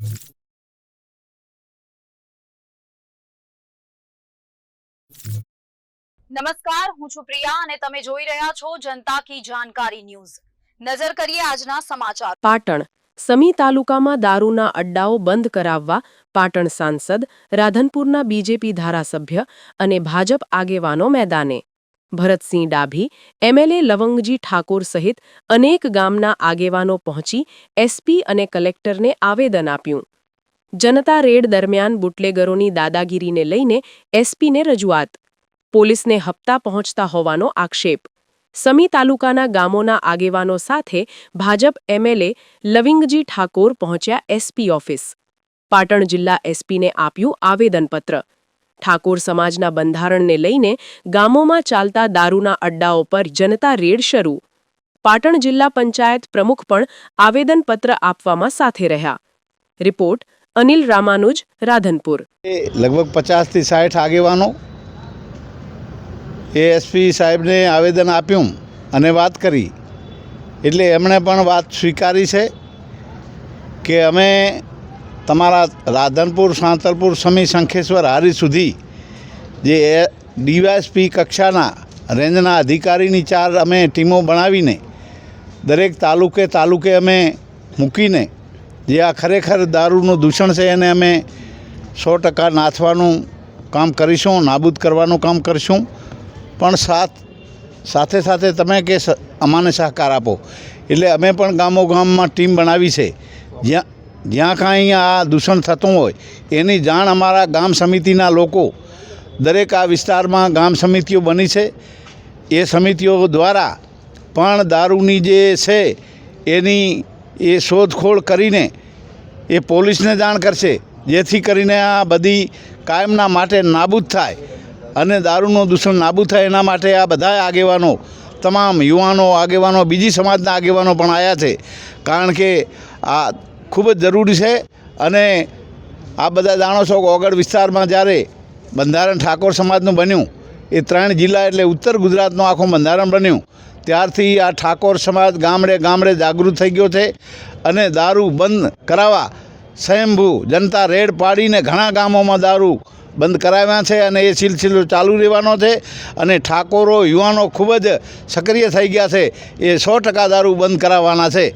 નમસ્કાર, હું છું પ્રિયા અને તમે જોઈ રહ્યા છો જનતા કી જાણકારી ન્યૂઝ। નજર કરીએ આજના સમાચાર। પાટણ સમી તાલુકામાં દારૂના અડ્ડાઓ બંધ કરાવવા પાટણ સાંસદ, રાધનપુરના બીજેપી ધારાસભ્ય અને ભાજપ આગેવાનો મેદાને। ભરતસિંહ ડાભી, એમએલએ લવંગજી ઠાકોર સહિત અનેક ગામના આગેવાનો પહોંચી એસપી અને કલેક્ટરને આવેદન આપ્યું। જનતા રેડ દરમિયાન બુટલેગરોની દાદાગીરીને લઈને એસપીને રજૂઆત। પોલીસને હપ્તા પહોંચતા હોવાનો આક્ષેપ। સમી તાલુકાના ગામોના આગેવાનો સાથે ભાજપ એમએલએ લવિંગજી ઠાકોર પહોંચ્યા એસપી ઓફિસ। પાટણ જિલ્લા એસપીને આપ્યું આવેદનપત્ર। ઠાકોર સમાજના બંધારણને લઈને ગામોમાં ચાલતા દારૂના અડ્ડાઓ પર જનતા રેડ શરૂ। પાટણ જિલ્લા પંચાયત પ્રમુખ પણ આવેદનપત્ર આપવામાં સાથે રહ્યા। રિપોર્ટ અનિલ રામાનુજ, રાધનપુર। લગભગ 50 થી 60 આગેવાનો એસપી સાહેબને આવેદન આપ્યું અને વાત કરી, એટલે એમણે પણ વાત સ્વીકારી છે કે અમે તમારા રાધનપુર, સાંતલપુર, સમી, શંખેશ્વર, હારી સુધી જે ડીવાયએસપી કક્ષાના રેન્જના અધિકારીની 4 અમે ટીમો બનાવીને દરેક તાલુકે અમે મૂકીને જે આ ખરેખર દારૂનું દૂષણ છે એને અમે 100% નાથવાનું કામ કરીશું, નાબૂદ કરવાનું કામ કરીશું। પણ સાથે તમે કે અમાને સહકાર આપો, એટલે અમે પણ ગામોગામમાં ટીમ બનાવી છે। જ્યાં કાંઈ આ દૂષણ થતું હોય એની જાણ અમારા ગામ સમિતિના લોકો, દરેક આ વિસ્તારમાં ગામ સમિતિઓ બની છે, એ સમિતિઓ દ્વારા પણ દારૂની જે છે એની એ શોધખોળ કરીને એ પોલીસને જાણ કરશે, જેથી કરીને આ બધી કાયમના માટે નાબૂદ થાય અને દારૂનું દૂષણ નાબૂદ થાય। એના માટે આ બધા આગેવાનો, તમામ યુવાનો આગેવાનો, બીજી સમાજના આગેવાનો પણ આવ્યા છે, કારણ કે આ ખૂબ જ જરૂરી છે। અને આ બધા જાણો છો કે ઓગળ વિસ્તારમાં જ્યારે બંધારણ ઠાકોર સમાજનું બન્યું, એ 3 જિલ્લા એટલે ઉત્તર ગુજરાતનું આખું બંધારણ બન્યું, ત્યારથી આ ઠાકોર સમાજ ગામડે જાગૃત થઈ ગયો છે અને દારૂ બંધ કરાવવા સ્વયંભૂ જનતા રેડ પાડીને ઘણા ગામોમાં દારૂ બંધ કરાવ્યા છે અને એ સિલસિલો ચાલુ રહેવાનો છે। અને ઠાકોરો, યુવાનો ખૂબ જ સક્રિય થઈ ગયા છે, એ 100% દારૂ બંધ કરાવવાના છે।